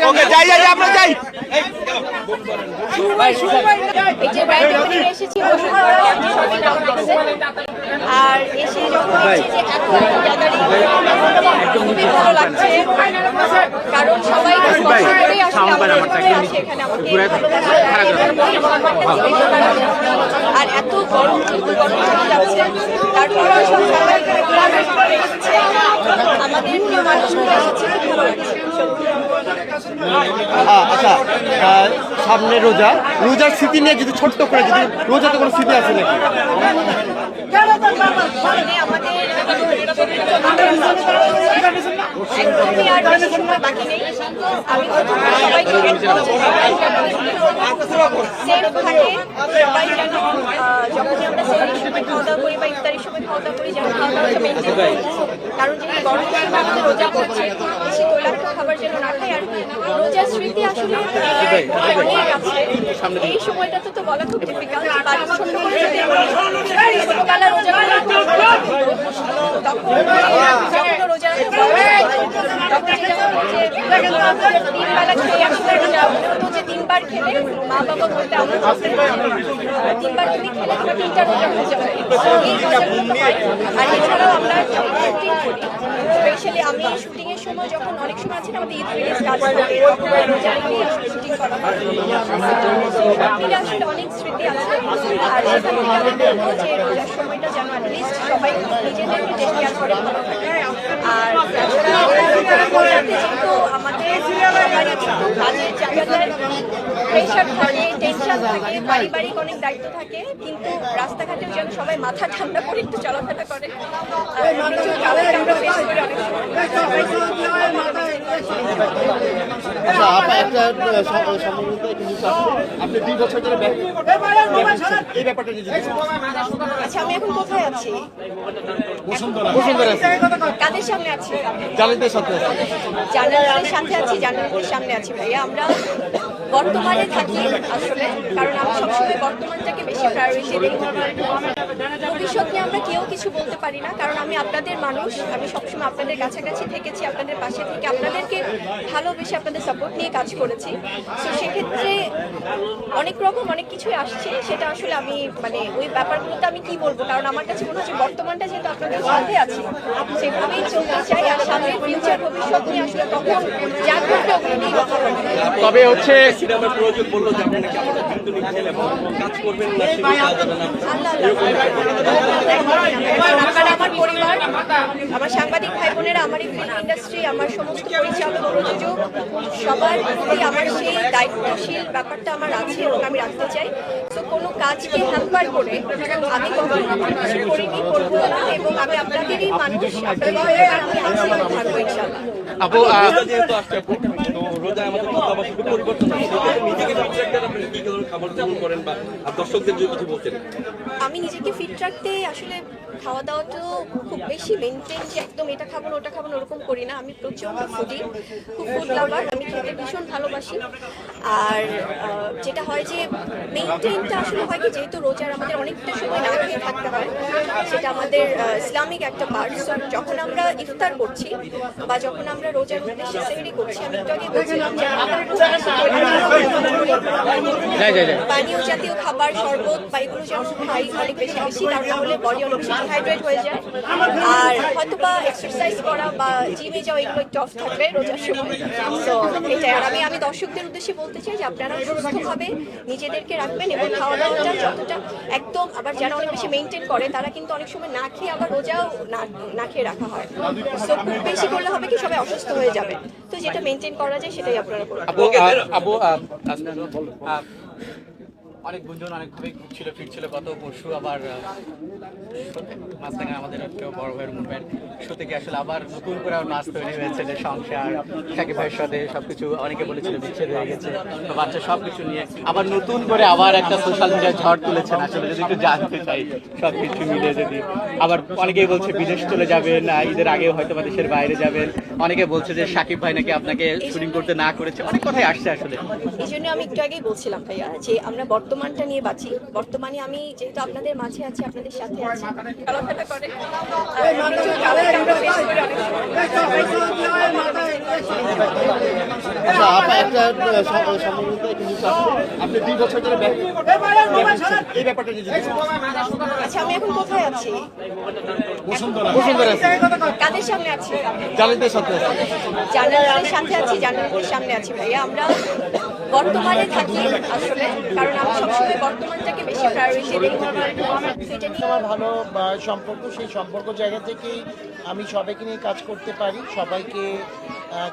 ওকে যাই যাই আমরা যাই। এই যে বাইরে থেকে এসেছি আর এসে যখন দেখছি যে এত গ্যাদারিং খুবই ভালো লাগছে, কারণ সবাই করেই আসলে এখানে আমাকে আর এত গরম কিন্তু গরম চলে যাচ্ছে, তারপরে সব সবাই আমাদের প্রিয় মানুষগুলো এসেছে, খুব ভালো লাগছে। আচ্ছা, সামনে রোজা, রোজার স্মৃতি নিয়ে যদি ছোট্ট করে যদি রোজাতে কোনো স্মৃতি আছে নাকি? একদমই আর বেশি সময় বাকি নেই। আমি সবাইকে সেফ থাকে, সবাই যেন যখনই আমরা সেফের সময় খাওয়া দাওয়া করি বা ইফতারের সময় খাওয়া দাওয়া করি যেন খাওয়া দাওয়াটা মেনটেন করি, কারণ যেহেতু গরমের সময় আমাদের রোজা করছে, বেশি তৈলাক্ত খাবার যেন না খাই। আর রোজার স্মৃতি আসলে অনেক আছে, এই সময়টা তো বলা খুব ডিফিকাল্ট। বাড়ির ছোট্ট করে যদি ছোটবেলা রোজা তখন যখন রোজা তখন যেটা হচ্ছে 3 বেলা খেয়ে আসলে রোজা হতো, যে 3 বার খেলে মা বাবা বলতে আমরা 3 বার যদি খেলে আমরা 3টা রোজা হয়ে যাবে, এই মজাগুলো তো হয়। আর এছাড়াও আমরা যখন শুটিং করি, স্পেশালি আমি শুটিং এর সময় যখন অনেক সময় আছে না আমাদের ঈদ রিলিজ কাজ করে, তখন রোজা রেখেই আসলে শুটিং করা হয়। বাকিটা আসলে অনেক স্মৃতি আছে। আর এখান থেকে আমি বলবো যে রোজার সময়টা যেন অ্যাটলিস্ট সবাই নিজেদেরকে টেক কেয়ার করে ভালো থাকে। আর তাছাড়া যেহেতু আমাদের সবারই একটু কাজের জায়গাটায় প্রেশার থাকে, টেনশন থাকে, পারিবারিক অনেক দায়িত্ব থাকে, কিন্তু রাস্তাঘাটেও যেন সবাই মাথা ঠান্ডা করে একটু চলাফেরা করে। আর কিছু কাউকে আমরা ফেস করি অনেক সময়। আচ্ছা, একটা সম্ভবত আপনি 2 বছর ধরে এই ব্যাপারটা যদি আচ্ছা, আমি এখন কোথায় আছি? বসুন্ধরা কাদের সামনে আছি? জালিদের সাথে জার্নালিস্টের সাথে আছি, জার্নালিস্টের সামনে আছি। ভাইয়া, আমরা বর্তমানে থাকি আসলে, কারণ আমি সবসময় বর্তমানটাকে বেশি প্রায়োরিটি দিই। ভবিষ্যৎ নিয়ে আমরা কেউ কিছু বলতে পারি না, কারণ আমি আপনাদের মানুষ, আমি সবসময় আপনাদের কাছাকাছি থেকেছি, আপনাদের পাশে থেকে আপনাদেরকে ভালোবেসে আপনাদের সাপোর্ট নিয়ে কাজ করেছি। তো সেক্ষেত্রে অনেক রকম অনেক কিছুই আসছে, সেটা আসলে আমি মানে ওই ব্যাপারগুলোতে আমি কি বলবো, কারণ আমার কাছে মনে হচ্ছে বর্তমানটা যেহেতু আপনাদের সাথে আছে সেভাবেই চলতে চাই। আর সামনের ফিউচার ভবিষ্যৎ নিয়ে আসলে তখন যা করবে ওগুলো নিয়ে কথা বলবো। তবে হচ্ছে সিনেমার প্রযোজক বললো যে আপনি নাকি আমাদের কিন্তু নিচ্ছেন এবং কাজ করবেন না, সেটা যাবে না। আপনারা আমার পরিবার, আমার সাংবাদিক ভাই বোনেরা, আমার এই ফিল্ম ইন্ডাস্ট্রি, আমার সমস্ত পরিচালক প্রযোজক সবার প্রতি আমার সেই দায়িত্বশীল ব্যাপারটা আমার আছে এবং আমি রাখতে চাই। তো কোনো কাজকে হ্যাম্পার করে আমি কখনো কিছু করিনি, করবো না, এবং আমি আপনাদেরই মানুষ, আপনাদের আমি আছি এবং থাকবো ইনশাআল্লাহ। আপু রোজা যেহেতু আসছে, তো রোজা আমাদের খাবার একটু পরিবর্তন আছে, নিজেকে ফিট রাখতে আপনি কি ধরনের খাবার গ্রহণ করেন বা দর্শকদের যদি কিছু বলতেন? আমি নিজেকে ফিট রাখতে আসলে খাওয়া দাওয়া তো খুব বেশি মেনটেন যে একদম এটা খাবো না ওটা খাবো না ওরকম করি না। আমি প্রচণ্ড ফুডি, খুব ফুড লাভার, আমি খেতে ভীষণ ভালোবাসি। আর যেটা হয় যে মেনটেনটা আসলে হয় কি, যেহেতু রোজার আমাদের অনেকটা সময় না খেয়ে থাকতে হয়, সেটা আমাদের ইসলামিক একটা পার্ট। যখন আমরা ইফতার করছি বা যখন আমরা রোজার উদ্দেশ্যে সেহরি করছি, আমি একটু আগে বলছিলাম যে পানীয় জাতীয় খাবার, শরবত বা এগুলো যেমন খাই অনেক বেশি বেশি, তার ফলে বডি অনেক বেশি ডিহাইড্রেট হয়ে যায়। আর হয়তো বা এক্সারসাইজ করা বা জিমে যাওয়া এগুলো একটু অফ থাকবে রোজার সময়। তো এটাই। আর আমি দর্শকদের উদ্দেশ্যে বলতে চাই যে আপনারা সুস্থভাবে নিজেদেরকে রাখবেন এবং খাওয়া দাওয়াটা যতটা একদম, আবার যারা অনেক বেশি মেনটেন করে তারা কিন্তু অনেক সময় না খেয়ে আবার রোজাও না খেয়ে রাখা হয়। তো খুব বেশি করলে হবে কি, সবাই অসুস্থ হয়ে যাবে। তো যেটা মেনটেন করা যায় সেটাই আপনারা করবেন। অনেক গুঞ্জন অনেকভাবে ঘুরছিল ফিরছিল গত পরশু, আবার মাঝখানে আমাদের একটা বড় ভাইয়ের মুভমেন্ট শো থেকে আসলে আবার নতুন করে মাছ তৈরি হয়েছে, যে সংসার সাকিব ভাইয়ের সাথে সবকিছু, অনেকে বলেছিল বিচ্ছেদ হয়ে গেছে, বাচ্চা সবকিছু নিয়ে আবার নতুন করে আবার একটা সোশ্যাল মিডিয়ায় ঝড় তুলেছেন। আসলে যদি একটু জানতে চাই সবকিছু মিলে, যদি আবার অনেকেই বলছে বিদেশ চলে যাবেন, ঈদের আগে হয়তো বা দেশের বাইরে যাবেন, অনেকে বলছে যে সাকিব ভাই নাকি আপনাকে শুটিং করতে না করেছে, অনেক কথাই আসছে আসলে। এই জন্য আমি একটু আগেই বলছিলাম ভাইয়া যে আমরা বর্তমানটা নিয়ে বাঁচি। বর্তমানে আমি যেহেতু আপনাদের মাঝে আছি, আপনাদের সাথে আছি, চলাফেরা করে আচ্ছা আপা একটা সম্ভবত একটু নিউজ আসছে আপনি 2 বছর ধরে ব্যাংক এই ব্যাপারটা যদি আচ্ছা আমি এখন কোথায় আছি? বসুন্ধরা আছে কাদের সামনে আছি? জালিদের সাথে আছে জার্নালিস্টের সাথে আছি, জার্নালিস্টের সামনে আছি ভাইয়া। আমরা বর্তমানে থাকি আসলে, কারণ আমি সবসময় বর্তমানটাকে বেশি প্রায়োরিটি দিই। সেটা নিয়ে আমার ভালো সম্পর্ক, সেই সম্পর্ক জায়গা থেকেই আমি সবাইকে নিয়ে কাজ করতে পারি, সবাইকে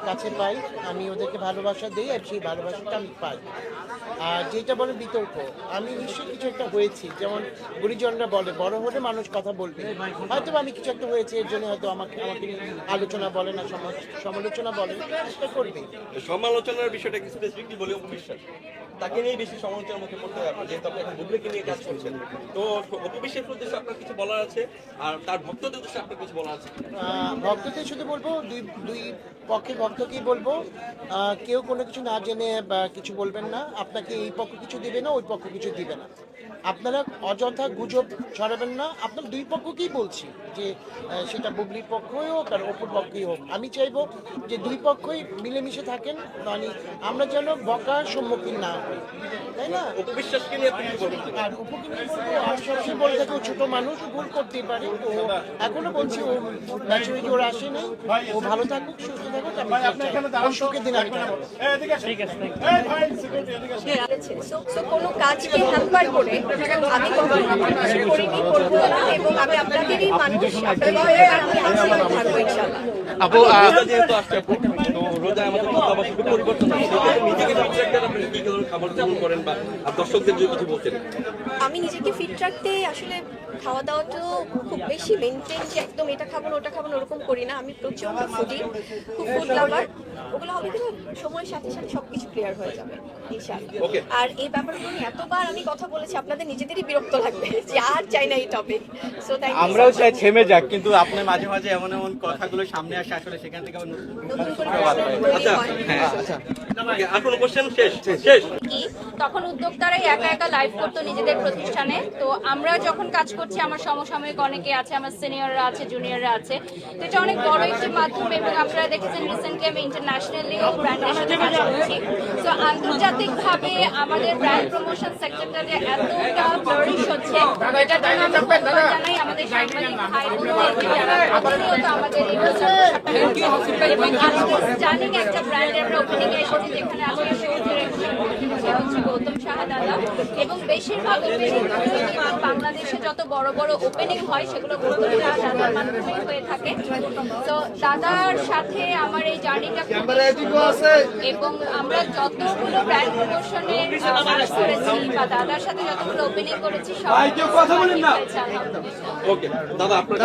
কাছে পাই, আমি ওদেরকে ভালোবাসা দিই আর সেই ভালোবাসাটা আমি পাই। আর যেটা বলে বিতর্ক, আমি নিশ্চয়ই কিছু একটা হয়েছি, যেমন গুরুজনরা বলে বড় হলে মানুষ কথা বলবে, হয়তো আমি কিছু একটা হয়েছে এর জন্য হয়তো আমাকে নিয়ে আলোচনা বলে না, সমালোচনা বলে, সেটা করবে। সমালোচনার বিষয়টা কি স্পেসিফিকলি বলি অপবিশ্বাস, তাকে নিয়ে বেশি সমালোচনার মুখে পড়তে হয় আপনার, যেহেতু আপনি এখন বুবলিকে নিয়ে কাজ করছেন। তো অপবিশ্বাসের উদ্দেশ্যে আপনার কিছু বলার আছে, আর তার ভক্তদের উদ্দেশ্যে আপনার কিছু বলার আছে? ভক্তদের শুধু বলবো, দুই পক্ষের ভক্তকেই বলবো, কেউ কোনো কিছু না জেনে বা কিছু বলবেন না। আপনাকে এই পক্ষ কিছু দিবে না, ওই পক্ষ কিছু দিবে না। আপনারা অযথা গুজব ছড়াবেন না। আপনার দুই পক্ষকেই বলছি যে সেটা বুবলির পক্ষই হোক আর অপুর পক্ষই হোক, আমি চাইবো যে দুই পক্ষই মিলেমিশে থাকেন, মানে আমরা যেন বকার সম্মুখীন না হই, তাই না? অপবিশ্বাসকে নিয়ে আপনি কি বলবেন? আর অপুকে নিয়ে বলবো, আমি সবসময় বলে থাকি ও ছোট মানুষ, ও ভুল করতেই পারে। ও এখনো বলছি ও ম্যাচুরিটি ওর আসে নাই, ও ভালো থাকুক, সুস্থ থাকুক, আমি সুখের দিন আমি কাটাবো। So, কোনো কাজকে হ্যাম্পার করে আমি কখনো কিছু করিনি, করবো না, এবং আমি আপনাদেরই মানুষ, আপনাদের আমি আছি এবং থাকবো ইনশাআল্লাহ। আপু রোজা যেহেতু আসছে আপু, তো রোজায় আমাদের খাদ্যাভ্যাস একটু পরিবর্তন হচ্ছে, সেক্ষেত্রে নিজেকে ফিট রাখতে আপনি কি ধরনের খাবার গ্রহণ করেন, বা আর দর্শকদের যদি কিছু বলতেন? আমি নিজেকে ফিট রাখতে আসলে খাওয়া দাওয়া তো খুব বেশি মেনটেন, যে একদম এটা খাবো না ওটা খাবো না ওরকম করি না। আমি প্রচন্ড ফুডি, খুব ফুড লাভার। ওগুলো হবে কিন্তু সময়ের সাথে সাথে সবকিছু ক্লিয়ার হয়ে যাবে ইনশাআল্লাহ। আর এই ব্যাপারগুলো নিয়ে এতবার আমি কথা বলেছি, আপনাদের নিজেদেরই বিরক্ত লাগবে যে আর চাই না এই টপিক। So thank you. আমরাও চাই থেমে যাক, কিন্তু আপনি মাঝে মাঝে এমন এমন কথাগুলো সামনে আসে, আসলে সেখান থেকে আবার নতুন করে তৈরি হয়। Okay, আর কোনো কোশ্চেন? শেষ কি তখন উদ্যোক্তারাই একা একা লাইভ করতো নিজেদের প্রতিষ্ঠানে। তো আমরা যখন কাজ করছি, আমার সমসাময়িক অনেকে আছে, আমার সিনিয়ররা আছে, জুনিয়ররা আছে। তো এটা অনেক বড় একটি মাধ্যম, এবং আপনারা দেখেছেন রিসেন্টলি আমি ইন্টারন্যাশনালি ব্র্যান্ডের সাথে কাজ করছি। তো আন্তর্জাতিকভাবে আমাদের ব্র্যান্ড প্রমোশন সেক্টরটা যে এতটা ফ্লারিশ হচ্ছে, এটার জন্য আমরা ধন্যবাদ জানাই আমাদের সাংবাদিক ভাই বোনদেরকে, যারা প্রতিনিয়ত আমাদের এই প্রচারণা এবং জানিং একটা ব্র্যান্ডে আমরা ওপেনিং এসেছি, যেখানে আজকে হচ্ছে গৌতম সাহা দাদা, এবং বেশিরভাগ ওপেনিং বাংলাদেশে যত বড় বড় ওপেনিং হয় সেগুলো গৌতম সাহা দাদার মাধ্যমেই হয়ে থাকে। তো দাদার সাথে আমার এই জার্নিটা খুব এবং আমরা যতগুলো ব্র্যান্ড প্রমোশনের কাজ করেছি বা দাদার সাথে যতগুলো ওপেনিং করেছি সব কথা বলেন না। ওকে দাদা, আপনার